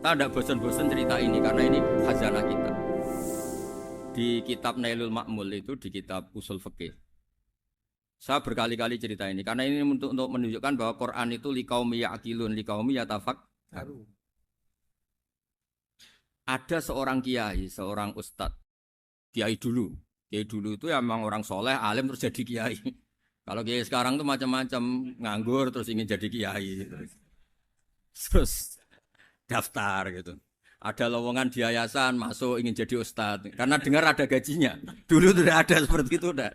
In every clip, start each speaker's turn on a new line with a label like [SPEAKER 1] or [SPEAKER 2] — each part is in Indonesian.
[SPEAKER 1] Kita tidak bosan-bosan cerita ini karena ini khazanah kita. Di kitab Nailul Ma'mul itu, di kitab Usul Fikih. Saya berkali-kali cerita ini karena ini untuk menunjukkan bahwa Quran itu liqaumi ya'qilun, liqaumi yatafakkarun. Ada seorang kiai, seorang ustadz, kiai dulu. Kiai dulu itu emang orang soleh, alim terus jadi kiai. Kalau kiai sekarang tuh macam-macam, nganggur terus ingin jadi kiai. Terus daftar gitu. Ada lowongan di yayasan masuk ingin jadi ustadz karena dengar ada gajinya. Dulu tidak ada seperti itu udah.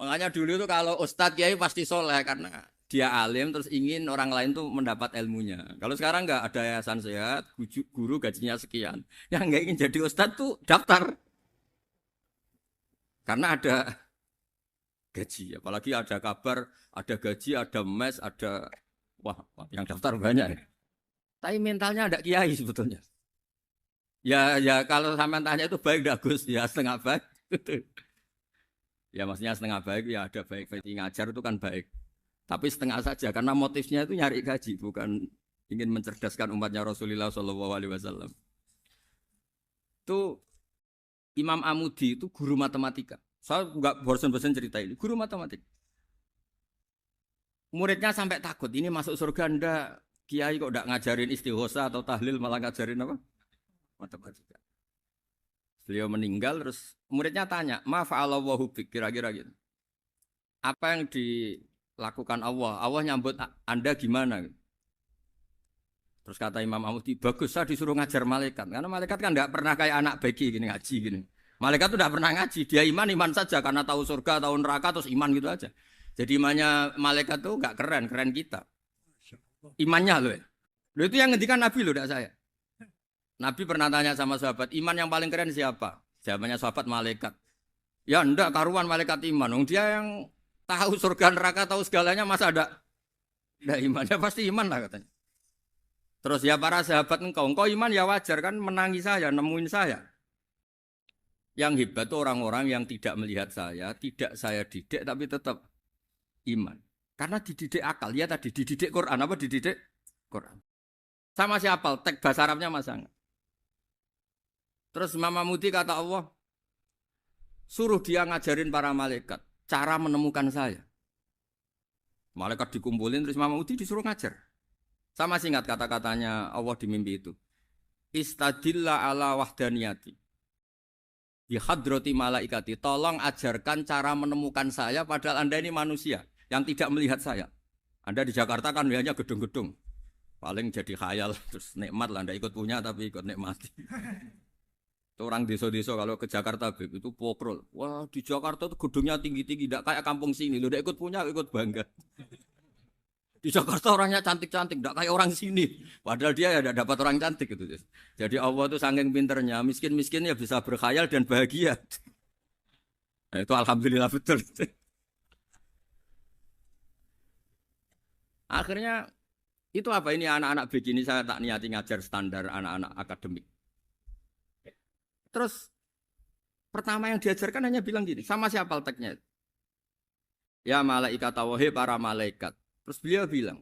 [SPEAKER 1] Makanya dulu itu kalau ustadz kiai pasti soleh karena dia alim terus ingin orang lain tuh mendapat ilmunya. Kalau sekarang nggak ada yayasan sehat, guru gajinya sekian. Yang nggak ingin jadi ustadz tuh daftar karena ada gaji. Apalagi ada kabar, ada gaji, ada mes, ada wah yang daftar banyak. Tapi mentalnya ada kiai sebetulnya. Ya kalau sampean tanya itu baik enggak Gus? Ya setengah baik. Ya maksudnya setengah baik ya ada baik ngajar itu kan baik. Tapi setengah saja karena motifnya itu nyari gaji bukan ingin mencerdaskan umatnya Rasulullah Shallallahu Alaihi Wasallam. Itu Imam Amudi itu guru matematika. Saya nggak bosan-bosan cerita ini. Guru matematika. Muridnya sampai takut ini masuk surga ndak. Kiai kok ndak ngajarin istighosa atau tahlil malah ngajarin apa? Matematika. Beliau meninggal terus muridnya tanya, "Ma fa'alallahu bik?" Kira-kira gitu. Apa yang dilakukan Allah? Allah nyambut Anda gimana? Terus kata Imam Amudi, bagus saya disuruh ngajar malaikat. Karena malaikat kan enggak pernah kayak anak bagi gini ngaji gini. Malaikat tuh enggak pernah ngaji, dia iman saja karena tahu surga, tahu neraka terus iman gitu aja. Jadi imannya malaikat tuh enggak keren kita. Imannya loh ya. Loh itu yang ngendikan Nabi loh, enggak saya. Nabi pernah tanya sama sahabat, iman yang paling keren siapa? Jawabannya sahabat malaikat. Ya enggak, karuan malaikat iman. Dia yang tahu surga neraka, tahu segalanya, masa ada imannya pasti iman lah katanya. Terus ya para sahabat engkau iman ya wajar kan menangi saya, nemuin saya. Yang hebat itu orang-orang yang tidak melihat saya, tidak saya didik tapi tetap iman. Karena dididik akal, ya tadi dididik Quran, apa dididik Quran. Sama siapa? Teks bahasa Arabnya masa enggak? Terus Imam Mudi kata Allah, suruh dia ngajarin para malaikat cara menemukan saya. Malaikat dikumpulin terus Imam Mudi disuruh ngajar. Sama singkat kata-katanya Allah di mimpi itu. Istadilla ala wahdaniyati. Bihadrati malaikati. Tolong ajarkan cara menemukan saya padahal Anda ini manusia yang tidak melihat saya. Anda di Jakarta kan hanya gedung-gedung. Paling jadi khayal terus nikmat lah Anda ikut punya tapi ikut nikmati. Orang desa-desa kalau ke Jakarta itu pokrol. Wah di Jakarta tuh gedungnya tinggi-tinggi, tidak kayak kampung sini. Lu udah ikut punya, ikut bangga. Di Jakarta orangnya cantik-cantik, tidak kayak orang sini. Padahal dia ya dapat orang cantik gitu. Jadi Allah tuh saking pinternya, miskin-miskin ya bisa berkhayal dan bahagia. Nah, itu alhamdulillah betul. Akhirnya itu apa ini anak-anak begini saya tak niati ngajar standar anak-anak akademik. Terus pertama yang diajarkan hanya bilang gini, sama siapa teknya? Ya malaikat wahi para malaikat. Terus beliau bilang,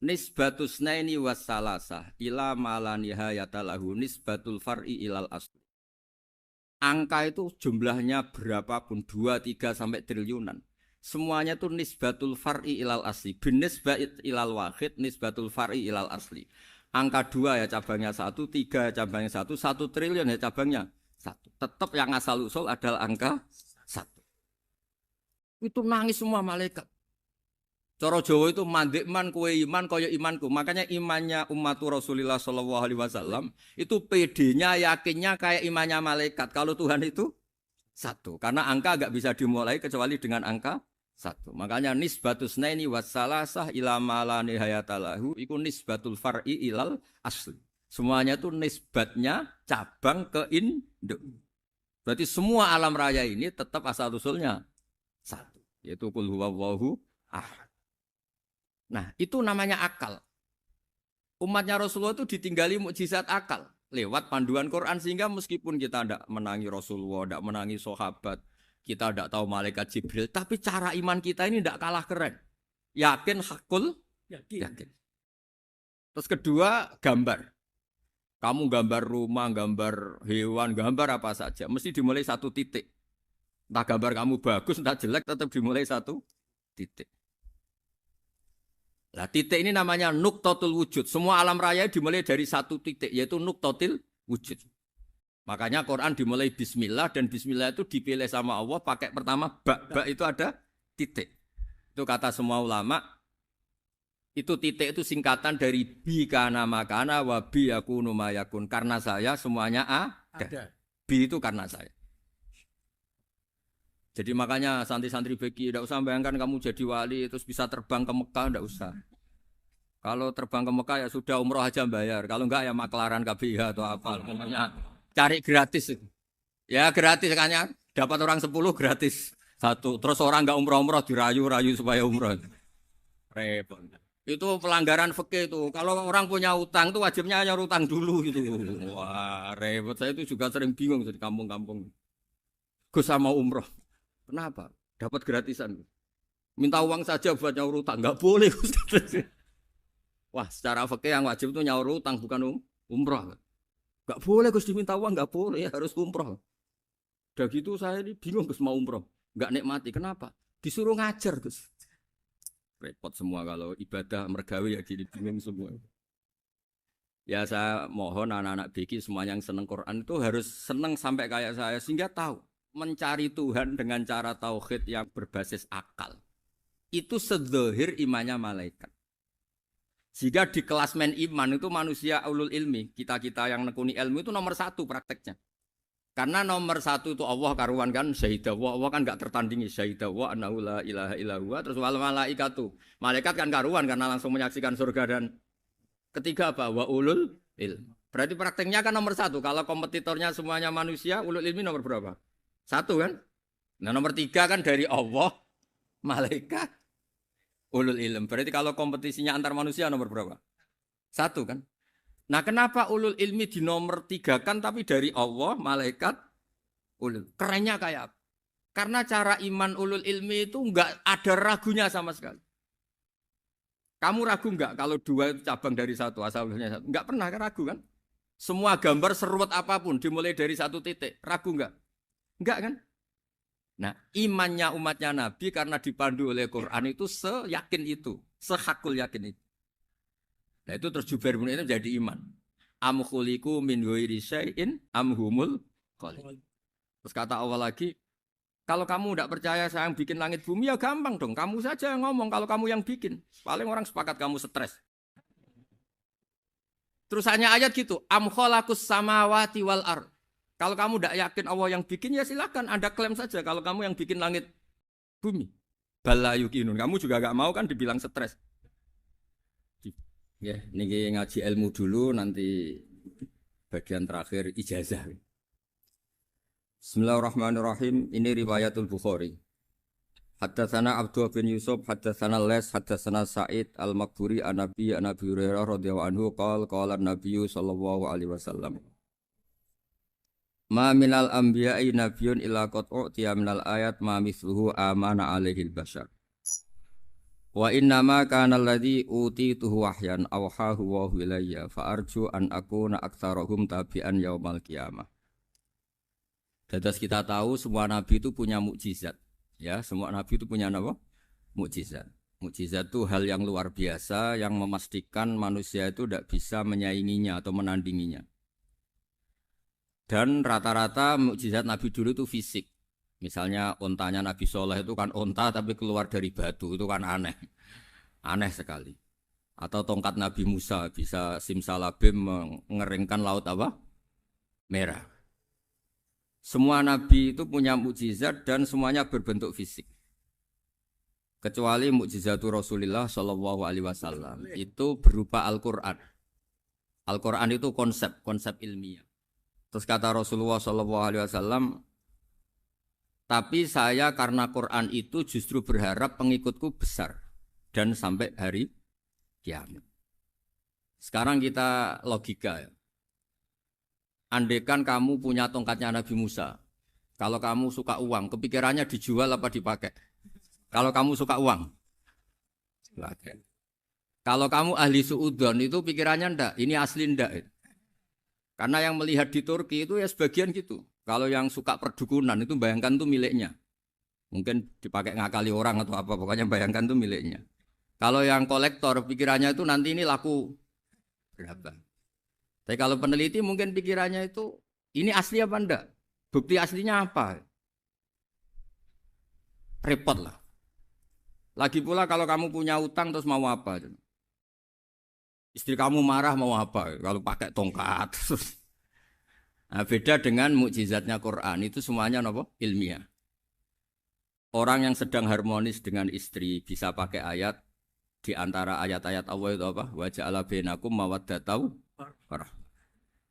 [SPEAKER 1] nisbatus naini wassalasah ila malanihayatalahu nisbatul far'i ilal asli. Angka itu jumlahnya berapapun, 2, 3 sampai triliunan. Semuanya itu nisbatul far'i ilal asli. Binisbat ilal wahid, nisbatul far'i ilal asli. Angka 2 ya cabangnya 1, 3 ya cabangnya 1, 1 triliun ya cabangnya 1. Tetap yang asal usul adalah angka 1. Itu nangis semua malaikat. Cara Jawa itu mandekman kue iman kaya imanku. Makanya imannya umat Rasulullah Shallallahu Alaihi Wasallam itu PD-nya yakinnya kayak imannya malaikat. Kalau Tuhan itu 1. Karena angka agak bisa dimulai kecuali dengan angka 1. Makanya nisbatus naini wassalasah ila ma nihayatalahu iku nisbatul far'i ilal asli. Semuanya itu nisbatnya cabang ke induk. Berarti semua alam raya ini tetap asal usulnya 1. Yaitu qul huwallahu ahad. Nah, itu namanya akal. Umatnya Rasulullah itu ditinggali mukjizat akal lewat panduan Quran sehingga meskipun kita tidak menangi Rasulullah, tidak menangi sahabat, kita tidak tahu malaikat Jibril, tapi cara iman kita ini tidak kalah keren. Yakin hakul yakin. Terus kedua, gambar. Kamu gambar rumah, gambar hewan, gambar apa saja. Mesti dimulai satu titik. Entah gambar kamu bagus, entah jelek, tetap dimulai satu titik. Nah, titik ini namanya nuktotul wujud. Semua alam raya dimulai dari satu titik, yaitu nuktotil wujud. Makanya Quran dimulai bismillah, dan bismillah itu dipilih sama Allah pakai pertama ba. Ba itu ada titik. Itu kata semua ulama. Itu titik itu singkatan dari bi kana makana wa bi yakunu mayakun. Karena saya semuanya ada. Bi itu karena saya. Jadi makanya santri-santri beki tidak usah bayangkan kamu jadi wali terus bisa terbang ke Mekah, tidak usah. Kalau terbang ke Mekah ya sudah umroh aja bayar. Kalau enggak ya maklaran KBH atau apa. Pokoknya cari gratis. Ya gratis kan, dapat orang 10 gratis satu. Terus orang enggak umroh-umroh dirayu-rayu supaya umroh. Repot. Itu pelanggaran fikih itu. Kalau orang punya utang itu wajibnya nyaur utang dulu gitu. Wah repot. Saya itu juga sering bingung di kampung-kampung. Gus sama umroh. Kenapa? Dapat gratisan. Minta uang saja buat nyaur utang. Enggak boleh. Wah, secara fikih yang wajib itu nyaur utang bukan umroh. Enggak boleh Gus diminta uang, enggak boleh, harus umroh. Udah gitu saya ini bingung Gus mau umroh. Enggak nikmati. Kenapa? Disuruh ngajar Gus. Repot semua kalau ibadah mergawe ya jadi bingung semua. Ya saya mohon anak-anak BK semuanya yang seneng Quran itu harus seneng sampai kayak saya sehingga tahu mencari Tuhan dengan cara tauhid yang berbasis akal. Itu sedzahir imannya malaikat. Jika di klasmen iman itu manusia ulul ilmi, kita-kita yang nekuni ilmu itu nomor 1 prakteknya. Karena nomor 1 itu Allah karuan kan, syahidah Allah kan enggak tertandingi, syahidah wa annahu la ilaha illallah. Terus wal malaikatu, malaikat kan karuan karena langsung menyaksikan surga. Dan ketiga apa? Wa ulul ilmi. Berarti prakteknya kan nomor 1. Kalau kompetitornya semuanya manusia, ulul ilmi nomor berapa? 1 kan? Nah nomor 3 kan dari Allah, malaikat, ulul ilm. Berarti kalau kompetisinya antar manusia nomor berapa? 1 kan? Nah kenapa ulul ilmi di nomor 3 kan tapi dari Allah, malaikat, ulul. Kerennya kayak apa? Karena cara iman ulul ilmi itu enggak ada ragunya sama sekali. Kamu ragu enggak kalau 2 itu cabang dari 1, asalnya 1? Enggak pernah ragu kan? Semua gambar seruat apapun dimulai dari 1 titik. Ragu enggak? Enggak kan? Nah, imannya umatnya Nabi karena dipandu oleh Quran itu seyakin itu, sehakul yakin itu. Nah, itu terus Jubair bin Mut'im jadi iman. Am khuliqu min ghairi syai'in am humul khaliq. Terus kata Allah lagi, kalau kamu tidak percaya saya yang bikin langit bumi ya gampang dong, kamu saja yang ngomong kalau kamu yang bikin. Paling orang sepakat kamu stres. Terus hanya ayat gitu, am khalaqus samawati wal ard. Kalau kamu tidak yakin Allah yang bikin, ya silakan Anda klaim saja kalau kamu yang bikin langit bumi. Bala yukinun. Kamu juga gak mau kan dibilang stres. Ya, ini ngaji ilmu dulu, nanti bagian terakhir ijazah. Bismillahirrahmanirrahim. Ini riwayatul Bukhari. Haddatsana Abdullah bin Yusuf, haddatsana Les, haddatsana Sa'id al-Maqburi an-Nabi Hurairah radhiyallahu anhu qala an-Nabi sallallahu alaihi wasallam. Ma minal anbiya'i nabiyyun illa qad u'tiya minal ayat ma mithluhu amana alaihi al-bashar. Wa inna ma kana alladhi utituhu wahyan awhahu wa ilayya fa arju an akuna aktsarahum tabi'an yaumal qiyamah. Dados kita tahu semua nabi itu punya mukjizat. Ya, semua nabi itu punya apa? Mukjizat. Mukjizat itu hal yang luar biasa yang memastikan manusia itu tidak bisa menyainginya atau menandinginya. Dan rata-rata mukjizat Nabi dulu itu fisik. Misalnya ontanya Nabi Soleh itu kan onta tapi keluar dari batu, itu kan aneh. Aneh sekali. Atau tongkat Nabi Musa bisa simsalabim mengeringkan laut apa? Merah. Semua Nabi itu punya mukjizat dan semuanya berbentuk fisik. Kecuali mukjizatul Rasulullah Shallallahu Alaihi Wasallam itu berupa Al-Quran. Al-Quran itu konsep ilmiah. Terus kata Rasulullah Shallallahu Alaihi Wasallam, tapi saya karena Quran itu justru berharap pengikutku besar dan sampai hari kiamat. Sekarang kita logika ya. Andaikan kamu punya tongkatnya Nabi Musa, kalau kamu suka uang, kepikirannya dijual apa dipakai? Kalau kamu suka uang, pakai. Kalau kamu ahli suudzon itu pikirannya ndak, ini asli ndak. Karena yang melihat di Turki itu ya sebagian gitu. Kalau yang suka perdukunan itu bayangkan tuh miliknya. Mungkin dipakai ngakali orang atau apa, pokoknya bayangkan tuh miliknya. Kalau yang kolektor pikirannya itu nanti ini laku berapa. Tapi kalau peneliti mungkin pikirannya itu ini asli apa enggak? Bukti aslinya apa? Repot lah. Lagi pula kalau kamu punya utang terus mau apa? Istri kamu marah mau apa? Kalau pakai tongkat. Nah, beda dengan mukjizatnya Quran itu semuanya nopo ilmiah. Orang yang sedang harmonis dengan istri bisa pakai ayat di antara ayat-ayat Allah itu apa? Wa ja'ala bainakum mawaddatau warahmah.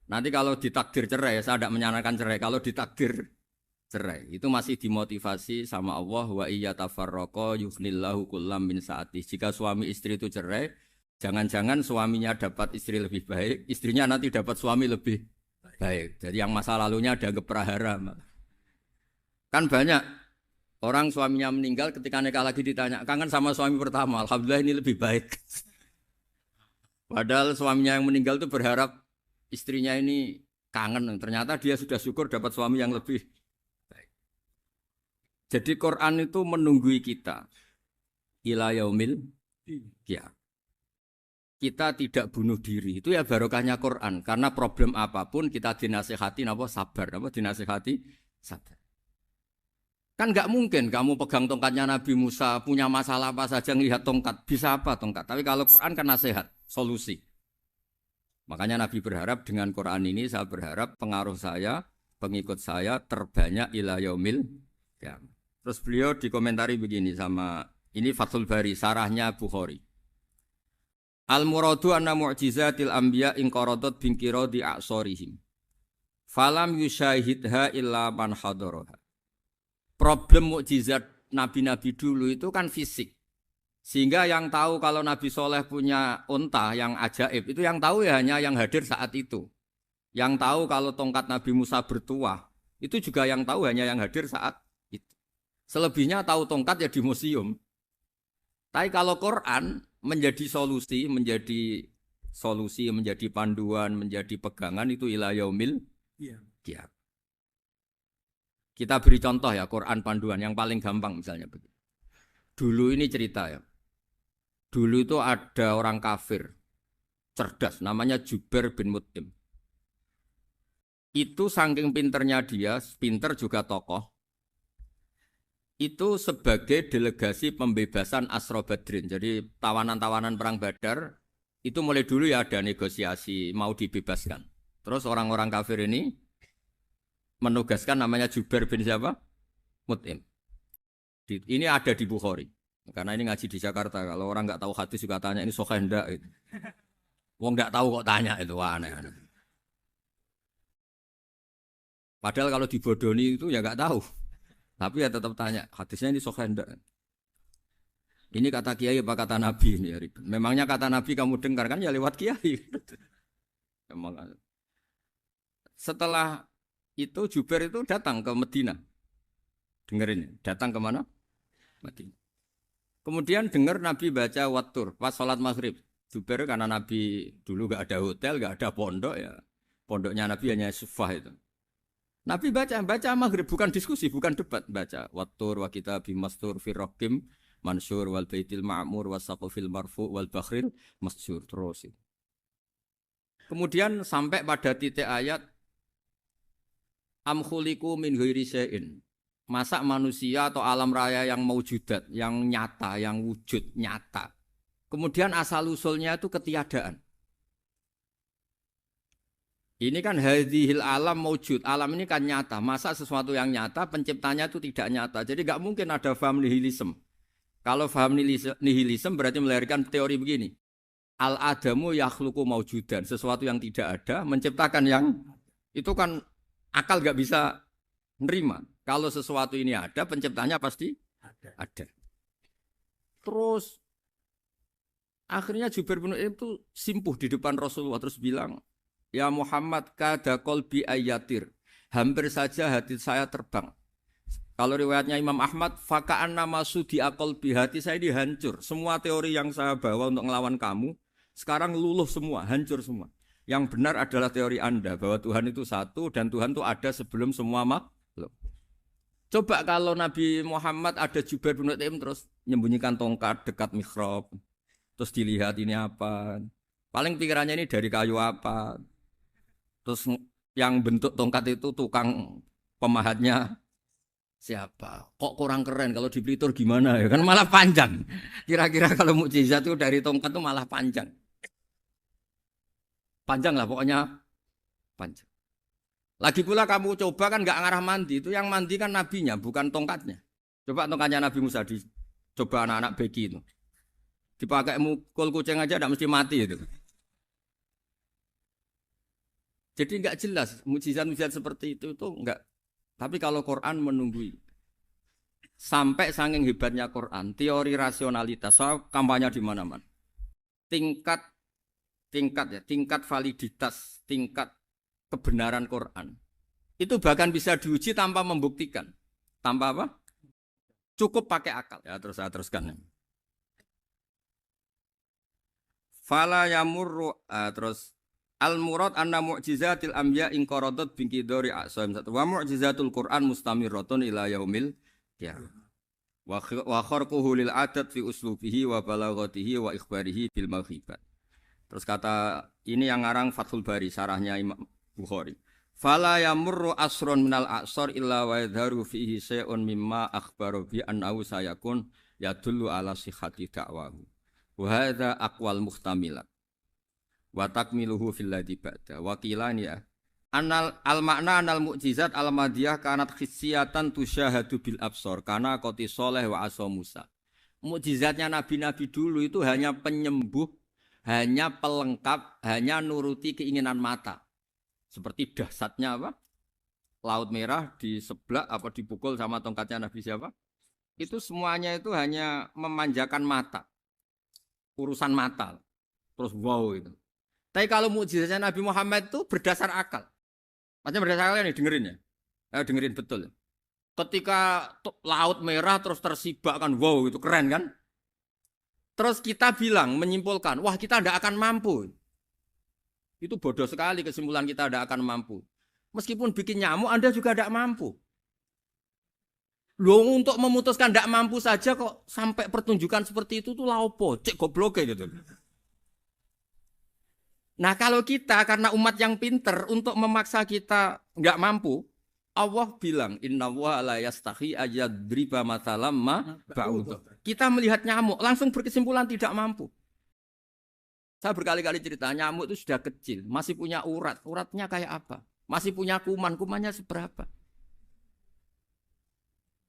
[SPEAKER 1] Nanti kalau ditakdir cerai, saya tidak menyarankan cerai. Kalau ditakdir cerai, itu masih dimotivasi sama Allah wa iya tafarraqa yughnillahu kullam min saati. Jika suami istri itu cerai, jangan-jangan suaminya dapat istri lebih baik, istrinya nanti dapat suami lebih baik. Jadi yang masa lalunya dianggap prahara. Kan banyak orang suaminya meninggal ketika nikah lagi ditanya, kangen sama suami pertama, alhamdulillah ini lebih baik. Padahal suaminya yang meninggal itu berharap istrinya ini kangen, ternyata dia sudah syukur dapat suami yang lebih baik. Jadi Quran itu menunggui kita ila yaumil qiyamah. Kita tidak bunuh diri, itu ya barokahnya Quran. Karena problem apapun kita dinasihati apa sabar, apa dinasihati sabar. Kan nggak mungkin kamu pegang tongkatnya Nabi Musa punya masalah apa saja ngelihat tongkat bisa apa tongkat. Tapi kalau Quran kan nasihat, solusi. Makanya Nabi berharap dengan Quran ini saya berharap pengaruh saya, pengikut saya terbanyak ila yaumil qiyamah. Terus beliau dikomentari begini sama ini Fathul Bari, sarahnya Bukhari. Al-muradu anna mu'jizatil anbiya in qaradat binkiradi a'sorihim. Falam yusyahidha illa man hadaraha. Problem mukjizat nabi-nabi dulu itu kan fisik. Sehingga yang tahu kalau Nabi Soleh punya unta yang ajaib, itu yang tahu ya hanya yang hadir saat itu. Yang tahu kalau tongkat Nabi Musa bertuah, itu juga yang tahu hanya yang hadir saat itu. Selebihnya tahu tongkat ya di museum. Tapi kalau Quran menjadi solusi, menjadi panduan, menjadi pegangan itu ila yaumil qiyamah. Kita beri contoh ya Quran panduan yang paling gampang misalnya begitu. Dulu ini cerita ya. Dulu itu ada orang kafir cerdas namanya Jubair bin Mut'im. Itu saking pinternya dia, pinter juga tokoh. Itu sebagai delegasi pembebasan Asra Badrin. Jadi tawanan-tawanan perang Badar itu mulai dulu ya ada negosiasi mau dibebaskan. Terus orang-orang kafir ini menugaskan namanya Jubair bin siapa? Mut'im. Ini ada di Bukhari. Karena ini ngaji di Jakarta. Kalau orang nggak tahu hadis juga tanya ini sahih enggak itu. Wong nggak tahu kok tanya itu aneh-aneh. Padahal kalau dibodoni itu ya nggak tahu. Tapi ya tetap tanya, hadisnya ini sahih enggak? Ini kata kiai apa kata nabi ini ya. Memangnya kata nabi kamu dengar kan ya lewat kiai. Memang. Setelah itu Jubair itu datang ke Medina. Dengerin, datang ke mana? Medina. Kemudian dengar Nabi baca Wattur pas sholat maghrib. Jubair karena Nabi dulu gak ada hotel, gak ada pondok ya. Pondoknya Nabi hanya sufah itu. Nabi baca maghrib, bukan diskusi, bukan debat. Baca Wattur wa kitabi mastur firrokim mansur wal baitil ma'mur wasaqufil marfu wal bakhril masjur. Terus itu. Kemudian sampai pada titik ayat am khuliqu min ghairi syai'in. Masa manusia atau alam raya yang maujudat, yang nyata, yang wujud nyata. Kemudian asal-usulnya itu ketiadaan. Ini kan hadhil alam maujud. Alam ini kan nyata. Masa sesuatu yang nyata, penciptanya itu tidak nyata. Jadi nggak mungkin ada faham nihilisme. Kalau faham nihilisme berarti melahirkan teori begini. Al-adamu yakhluqu maujudan. Sesuatu yang tidak ada, menciptakan yang itu kan akal nggak bisa nerima. Kalau sesuatu ini ada, penciptanya pasti ada. Terus akhirnya Jubair bin Mut'im itu simpuh di depan Rasulullah terus bilang, ya Muhammad kada qalbi ayatir. Hampir saja hati saya terbang. Kalau riwayatnya Imam Ahmad, faka'an nama sudi akol bihati saya ini hancur. Semua teori yang saya bawa untuk ngelawan kamu, sekarang luluh semua, hancur semua. Yang benar adalah teori Anda, bahwa Tuhan itu satu, dan Tuhan itu ada sebelum semua makhluk. Coba kalau Nabi Muhammad ada Jubair bin Mut'im terus menyembunyikan tongkat dekat mihrab, terus dilihat ini apa. Paling pikirannya ini dari kayu apa. Terus yang bentuk tongkat itu tukang pemahatnya siapa? Kok kurang keren kalau di Blitur gimana ya? Kan malah panjang. Kira-kira kalau mukjizat itu dari tongkat itu malah panjang. Panjang lah pokoknya panjang. Lagi pula kamu coba kan nggak ngarah mandi. Itu yang mandi kan nabinya bukan tongkatnya. Coba tongkatnya Nabi Musa coba anak-anak beki itu. Dipakai mukul kucing aja tidak mesti mati itu. Jadi nggak jelas mukjizat-mukjizat seperti itu nggak. Tapi kalau Quran menunggui sampai saking hebatnya Quran, teori rasionalitas, soal kampanye di mana-mana. Tingkat validitas, tingkat kebenaran Quran. Itu bahkan bisa diuji tanpa membuktikan. Tanpa apa? Cukup pakai akal. Ya, terus saya teruskan. Fala yamurru terus al-murad anna mu'jizatil anbiya in qaradat bi qidari asam satu wa mu'jizatul Qur'an mustamirratun ila yaumil qiyamah. Wa kharquhu lil adat fi uslubihi wa balaghatihi wa ikhbarihi bil maghibat. Terus kata ini yang ngarang Fathul Bari sarahnya Imam Bukhari. Fala yamurru asrun minal a'sar illa wa yadharu fihi syai'un mimma akhbaru bi annahu sayakun yadullu ala sihhati da'wahu. Wa hadza aqwal muhtamilat. Wa takmiluhu fil ladzi ba'da. Wa qilani ya. Anal al makna anal mukjizat al madiyah kanat khissiyatan tusyahadu bil absar kana qoti soleh wa asa Musa. Mukjizatnya nabi-nabi dulu itu hanya penyembuh, hanya pelengkap, hanya nuruti keinginan mata. Seperti dahsyatnya apa? Laut Merah di sebelah apa dipukul sama tongkatnya Nabi siapa? Itu semuanya itu hanya memanjakan mata. Urusan mata. Terus wow itu. Tapi kalau mukjizatnya Nabi Muhammad itu berdasar akal. Maksudnya berdasar akal nih dengerin ya. Dengerin betul. Ketika Laut Merah terus tersibak kan wow itu keren kan? Terus kita bilang menyimpulkan, wah kita tidak akan mampu. Itu bodoh sekali kesimpulan kita tidak akan mampu. Meskipun bikin nyamuk Anda juga tidak mampu. Loh untuk memutuskan tidak mampu saja kok sampai pertunjukan seperti itu tuh laopo, cek goblok gitu. Nah kalau kita karena umat yang pinter untuk memaksa kita nggak mampu, Allah bilang Inna wa la yastahi ayadriba mathalam ma ba'ud. Kita melihat nyamuk langsung berkesimpulan tidak mampu. Saya berkali-kali cerita nyamuk itu sudah kecil, masih punya urat, uratnya kayak apa? Masih punya kuman, kumannya seberapa?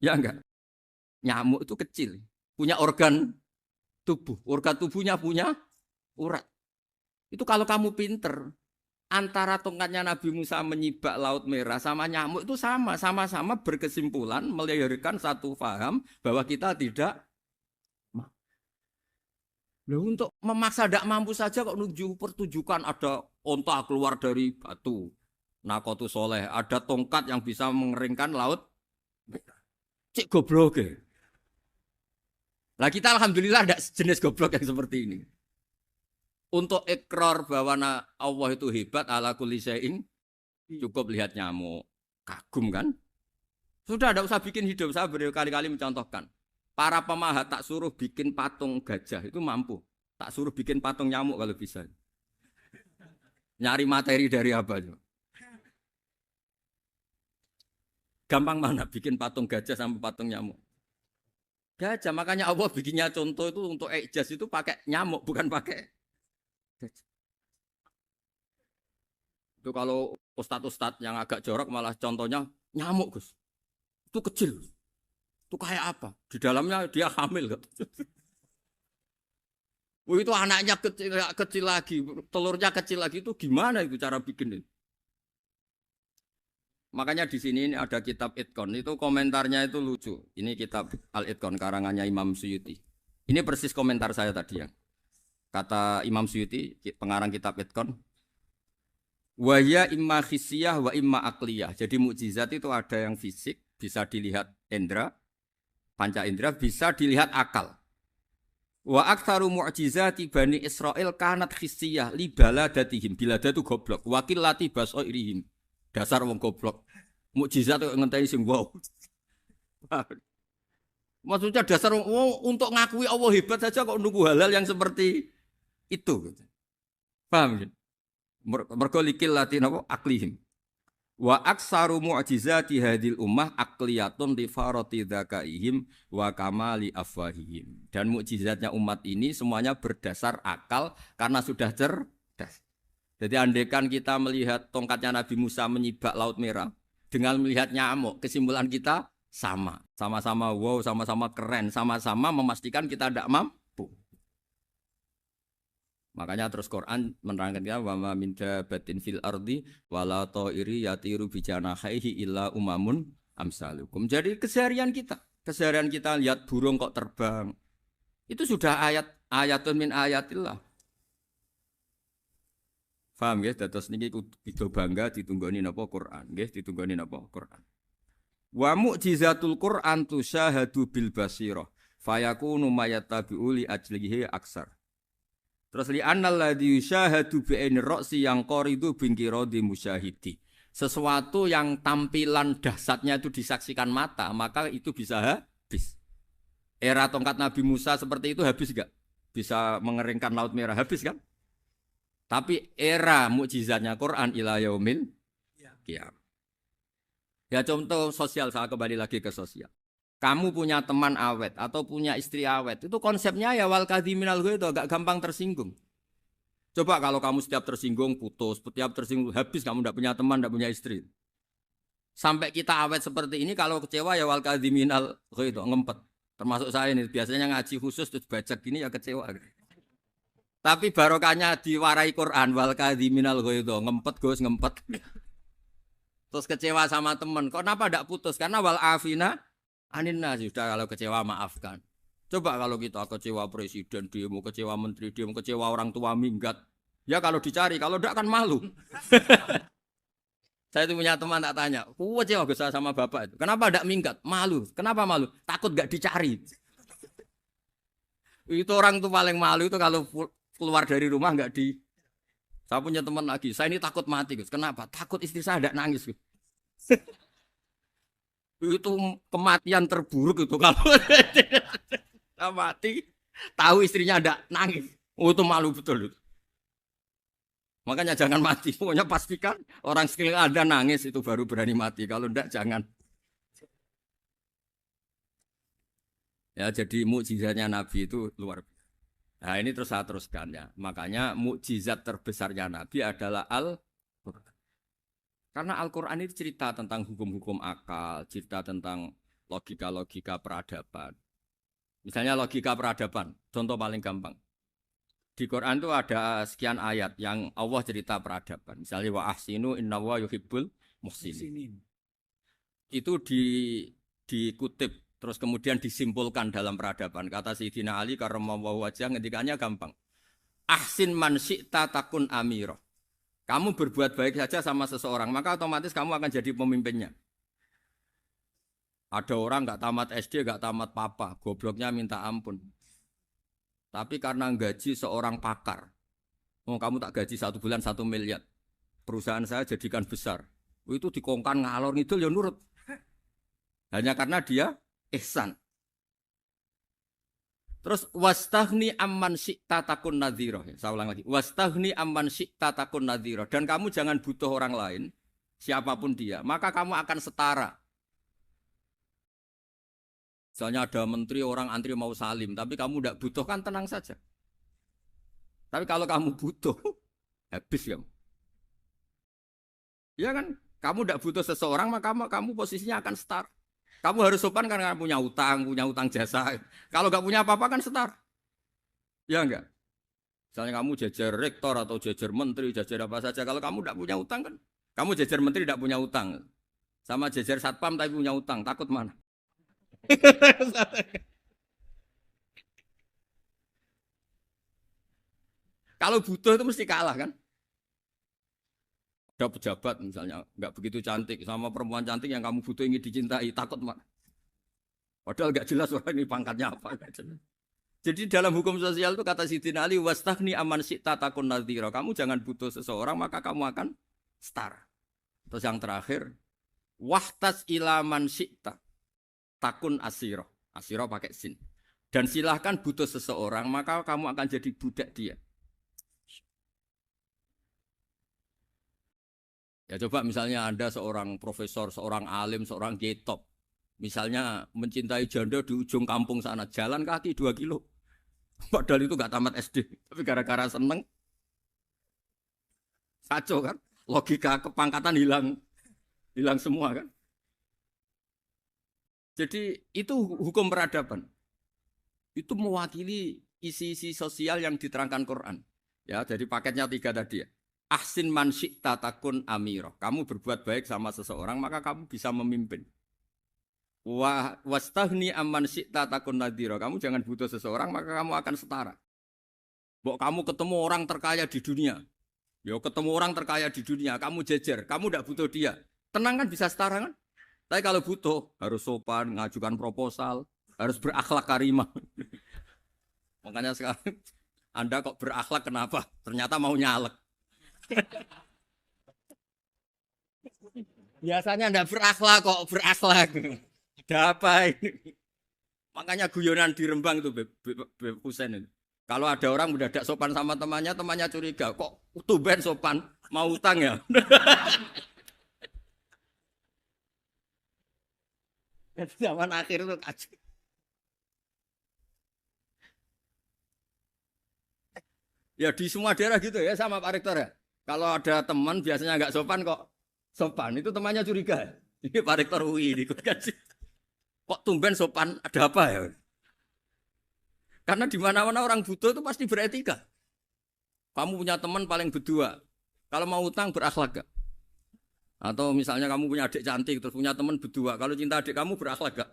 [SPEAKER 1] Ya enggak? Nyamuk itu kecil, punya organ tubuhnya punya urat. Itu kalau kamu pinter, antara tongkatnya Nabi Musa menyibak Laut Merah sama nyamuk itu sama-sama berkesimpulan melahirkan satu faham bahwa kita tidak. Loh, untuk memaksa tidak mampu saja kok menuju pertunjukan ada onta keluar dari batu. Nakotu soleh, ada tongkat yang bisa mengeringkan laut. Cik goblok ya. Lah kita alhamdulillah ada jenis goblok yang seperti ini. Untuk ikrar bahwa Allah itu hebat ala kulli syai'in cukup lihat nyamuk. Kagum kan? Sudah tidak usah bikin hidup. Saya berkali-kali mencontohkan. Para pemahat tak suruh bikin patung gajah itu mampu. Tak suruh bikin patung nyamuk kalau bisa. Nyari materi dari apa? Gampang mana bikin patung gajah sama patung nyamuk? Gajah, makanya Allah bikinnya contoh itu untuk ijaz itu pakai nyamuk bukan pakai gajah. Itu kalau ustadz-ustadz yang agak jorok malah contohnya nyamuk Gus. Itu kecil. Itu kayak apa? Di dalamnya dia hamil. Itu anaknya kecil lagi, telurnya kecil lagi itu gimana itu cara bikin itu? Makanya di sini ini ada kitab Itqon itu komentarnya itu lucu. Ini kitab Al-Itqon karangannya Imam Suyuti. Ini persis komentar saya tadi ya. Kata Imam Suyuti pengarang kitab Itqon. Wa ya imma khissiyah wa imma aqliyah. Jadi mukjizat itu ada yang fisik, bisa dilihat indra, panca indra, bisa dilihat akal. Wa aktsaru mu'jizati Bani Israil kanat khissiyah li baladatihim. Bilada itu goblok. Wakil lati basoirihim. Dasar wong goblok. Mukjizat kok ngenteni sing wow. Maksudnya dasar untuk ngakui Allah hebat saja kok nunggu halal yang seperti itu. Paham? Mergo likil lati napa aklihim. Wa aksaru mu'jizati hadil ummah akliyatun li farati dzakaihim wa kamali afwahihim. Dan mukjizatnya umat ini semuanya berdasar akal karena sudah cerdas. Jadi andekan kita melihat tongkatnya Nabi Musa menyibak Laut Merah dengan melihat nyamuk, kesimpulan kita sama. Sama-sama wow, sama-sama keren, sama-sama memastikan kita tidak mampu. Makanya terus Quran menerangkan ya wa ma min dabatin fil ardi wala ta'iri yatiru bi janahihi illa umamun amsalukum. Jadi keseharian kita lihat burung kok terbang. Itu sudah ayatun min ayatillah. Paham nggih? Dados niki kudu bangga ditunggoni napa Quran, nggih ditunggoni napa Quran. Wa mu'jizatul Quran tusyahadu bil basirah fayakunu mayatabi'u li ajlihi aksar. Terus li annal ladzi yusyahadu bi ainir ra'si yang qaridu bingkiradi musyahidi. Sesuatu yang tampilan dahsyatnya itu disaksikan mata, maka itu bisa habis. Era tongkat Nabi Musa seperti itu habis enggak? Bisa mengeringkan Laut Merah, habis kan? Tapi era mukjizatnya Quran ila yaumil qiyamah. Ya contoh sosial, saya kembali lagi ke sosial. Kamu punya teman awet atau punya istri awet, itu konsepnya ya wal kadhiminal ghaidh, agak gampang tersinggung. Coba kalau kamu setiap tersinggung putus, setiap tersinggung habis, kamu tidak punya teman, tidak punya istri. Sampai kita awet seperti ini, kalau kecewa ya wal kadhiminal ghaidh, ngempet. Termasuk saya ini, biasanya ngaji khusus terus baca gini ya kecewa. Tapi barokahnya diwarai Quran wal kadhiminal ghaidh, ngempet Gus, ngempet. Terus kecewa sama teman, kenapa tidak putus? Karena wal afina Aninna sudah kalau kecewa maafkan. Coba kalau kita kecewa presiden demo, kecewa menteri demo, kecewa orang tua minggat. Ya kalau dicari, kalau tidak kan malu. Saya itu punya teman tak tanya, kecewa Gus sama bapak itu. Kenapa tidak minggat? Malu. Kenapa malu? Takut gak dicari. Itu orang tuh paling malu itu kalau keluar dari rumah nggak di. Saya punya teman lagi, saya ini takut mati Gus. Kenapa? Takut istri saya tidak nangis Gus. Itu kematian terburuk itu kalau mati tahu istrinya ada nangis, itu malu betul itu. Makanya jangan mati, pokoknya pastikan orang sekeliling ada nangis itu baru berani mati, kalau enggak jangan. Ya jadi mukjizatnya Nabi itu luar biasa. Nah ini terus saya teruskan ya, makanya mukjizat terbesarnya Nabi adalah Al-Quran. Karena Al-Quran itu cerita tentang hukum-hukum akal, cerita tentang logika-logika peradaban. Misalnya logika peradaban, contoh paling gampang. Di Quran itu ada sekian ayat yang Allah cerita peradaban. Misalnya wa ahsinu innallaha yuhibbul muhsinin. Itu dikutip terus kemudian disimpulkan dalam peradaban. Kata Sayyidina Ali karramallahu wajhah ngendikannya gampang. Ahsin man syi'ta takun amirah. Kamu berbuat baik saja sama seseorang, maka otomatis kamu akan jadi pemimpinnya. Ada orang nggak tamat SD, nggak tamat papa, gobloknya minta ampun. Tapi karena gaji seorang pakar, kamu tak gaji 1 bulan 1 miliar, perusahaan saya jadikan besar. Itu dikongkan ngalor ngidul ya nurut. Hanya karena dia ihsan. Terus wastaghni amman syi'ta takun nadhira. Saya ulang lagi. Wastaghni amman syi'ta takun nadhira. Dan kamu jangan butuh orang lain, siapapun dia, maka kamu akan setara. Misalnya ada menteri orang antri mau salim, tapi kamu tidak butuh kan tenang saja. Tapi kalau kamu butuh, habis kamu. Ya kan? Kamu tidak butuh seseorang, maka kamu posisinya akan setara. Kamu harus sopan karena punya utang jasa. Kalau nggak punya apa-apa kan setara. Ya enggak? Misalnya kamu jajar rektor atau jajar menteri, jajar apa saja. Kalau kamu tidak punya utang kan, kamu jajar menteri tidak punya utang. Sama jajar satpam tapi punya utang, takut mana? Kalau butuh itu mesti kalah kan? Ada pejabat misalnya nggak begitu cantik sama perempuan cantik yang kamu butuh ingin dicintai, takut mak. Padahal nggak jelas orang ini pangkatnya apa. Jadi dalam hukum sosial itu kata Sidin Ali, wastahni aman syi'ta takun nadhira. Kamu jangan butuh seseorang maka kamu akan setara. Terus yang terakhir, wahtas ilaman syi'ta takun asiro. Asiro pakai sin. Dan silahkan butuh seseorang maka kamu akan jadi budak dia. Ya coba misalnya Anda seorang profesor, seorang alim, seorang kiai top. Misalnya mencintai janda di ujung kampung sana, jalan kaki 2 kilo. Padahal itu gak tamat SD. Tapi gara-gara seneng, kacau kan. Logika kepangkatan hilang semua kan. Jadi itu hukum peradaban. Itu mewakili isi-isi sosial yang diterangkan Quran. Ya, jadi paketnya 3 tadi ya. Ahsin man syi'ta takun amiro. Kamu berbuat baik sama seseorang maka kamu bisa memimpin. Wastahni amman syi'ta takun nadhira. Kamu jangan butuh seseorang maka kamu akan setara. Bok kamu ketemu orang terkaya di dunia. Yo ketemu orang terkaya di dunia, kamu jejer, kamu tidak butuh dia. Tenang kan bisa setara kan? Tapi kalau butuh harus sopan, ngajukan proposal, harus berakhlak karimah. Makanya sekarang Anda kok berakhlak kenapa? Ternyata mau nyalek. Biasanya Anda berakhlak kok berakhlak. Ada apa ini? Makanya guyonan di Rembang itu Beb Husein itu. Kalau ada orang mendadak sopan sama temannya, temannya curiga. Kok tumben sopan? Mau utang ya? Zaman akhir itu kacau. Ya di semua daerah gitu ya sama Pak Rektor ya. Kalau ada teman biasanya nggak sopan kok sopan, itu temannya curiga. Ini Pak Rektor UI ini kok tumben sopan, ada apa ya? Karena di mana-mana orang butuh itu pasti beretika. Kamu punya teman paling berdua, kalau mau utang berakhlak gak? Atau misalnya kamu punya adik cantik terus punya teman berdua, kalau cinta adik kamu berakhlak gak?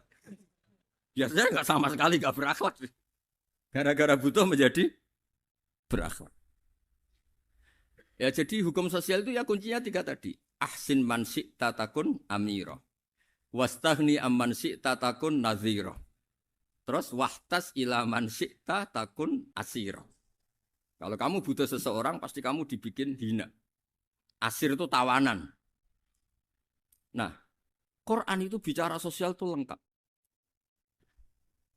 [SPEAKER 1] Biasanya nggak sama sekali nggak berakhlak. Gara-gara butuh menjadi berakhlak. Ya jadi hukum sosial itu ya kuncinya 3 tadi. Ahsin man syi'ta takun amira. Wastahni amman syi'ta takun nadhira. Terus wahtas ila man syi'ta takun asira. Kalau kamu butuh seseorang pasti kamu dibikin hina. Asir itu tawanan. Nah, Quran itu bicara sosial itu lengkap.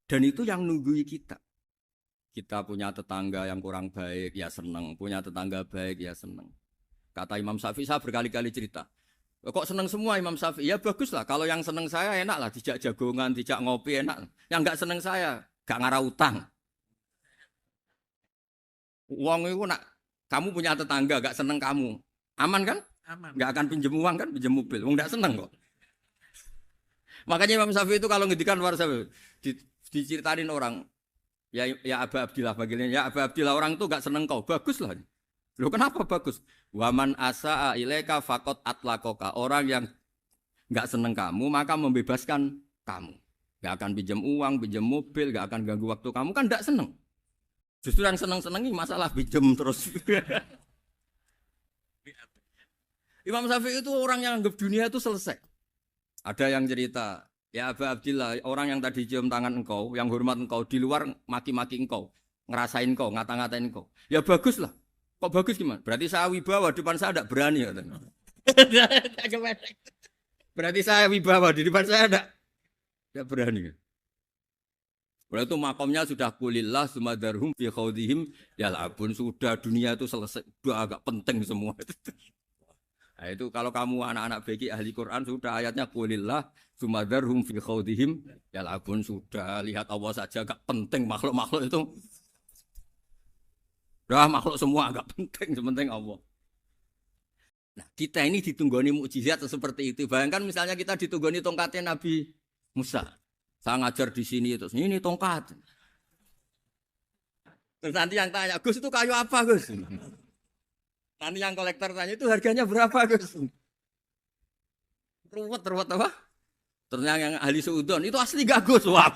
[SPEAKER 1] Dan itu yang nunggui kita. Kita punya tetangga yang kurang baik, ya seneng. Punya tetangga baik, ya seneng. Kata Imam Syafi'i, saya berkali-kali cerita. Kok seneng semua Imam Syafi'i? Ya bagus lah. Kalau yang seneng saya enak lah. Dijak jagongan, dijak ngopi enak. Yang enggak seneng saya, gak ngarah utang. Uang itu nak, kamu punya tetangga gak seneng kamu. Aman kan? Aman. Gak akan pinjem uang kan, pinjem mobil. Uang gak seneng kok. Makanya Imam Syafi'i itu kalau ngedikan luar Syafi'i, diceritain orang. Ya Aba Abdillah bagiannya. Ya Aba Abdillah orang itu gak seneng kau. Bagus lah. Loh kenapa bagus? Waman asa'a ilaika faqad atlaqaka. Orang yang enggak seneng kamu maka membebaskan kamu. Enggak akan pinjam uang, pinjam mobil, enggak akan ganggu waktu kamu kan enggak seneng. Justru yang seneng-senengi masalah pinjam terus. Imam Syafi'i itu orang yang anggap dunia itu selesai. Ada yang cerita, ya Aba Abdillah, orang yang tadi cium tangan engkau, yang hormat engkau di luar maki-maki engkau, ngerasain engkau, ngata-ngatain engkau. Ya bagus lah. Kok bagus gimana? Berarti saya wibawa, depan saya tidak berani. Berarti saya wibawa, di depan saya tidak berani. Berarti itu makomnya sudah kulillah, sumadarhum fi khawdihim, yal'abun. Sudah dunia itu selesai, sudah agak penting semua. Nah itu kalau kamu anak-anak beki ahli Quran, sudah ayatnya kulillah, sumadarhum fi khawdihim, yal'abun. Sudah lihat Allah saja agak penting, makhluk-makhluk itu. Dah makhluk semua agak penting, sepenting Allah. Nah, kita ini ditunggoni mukjizat seperti itu. Bayangkan misalnya kita ditunggoni tongkatnya Nabi Musa. Saya ngajar di sini terus ini tongkat. Terus nanti yang tanya, Gus itu kayu apa, Gus? Nanti yang kolektor tanya itu harganya berapa, Gus? Ruwet apa? Terus yang ahli suudon itu asli enggak, Gus? Wah.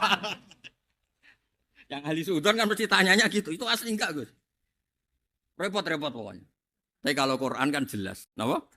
[SPEAKER 1] Yang ahli suudon kan mesti tanyanya gitu, itu asli enggak, Gus? Repot pokoknya. Tapi kalau Quran kan jelas. Kenapa?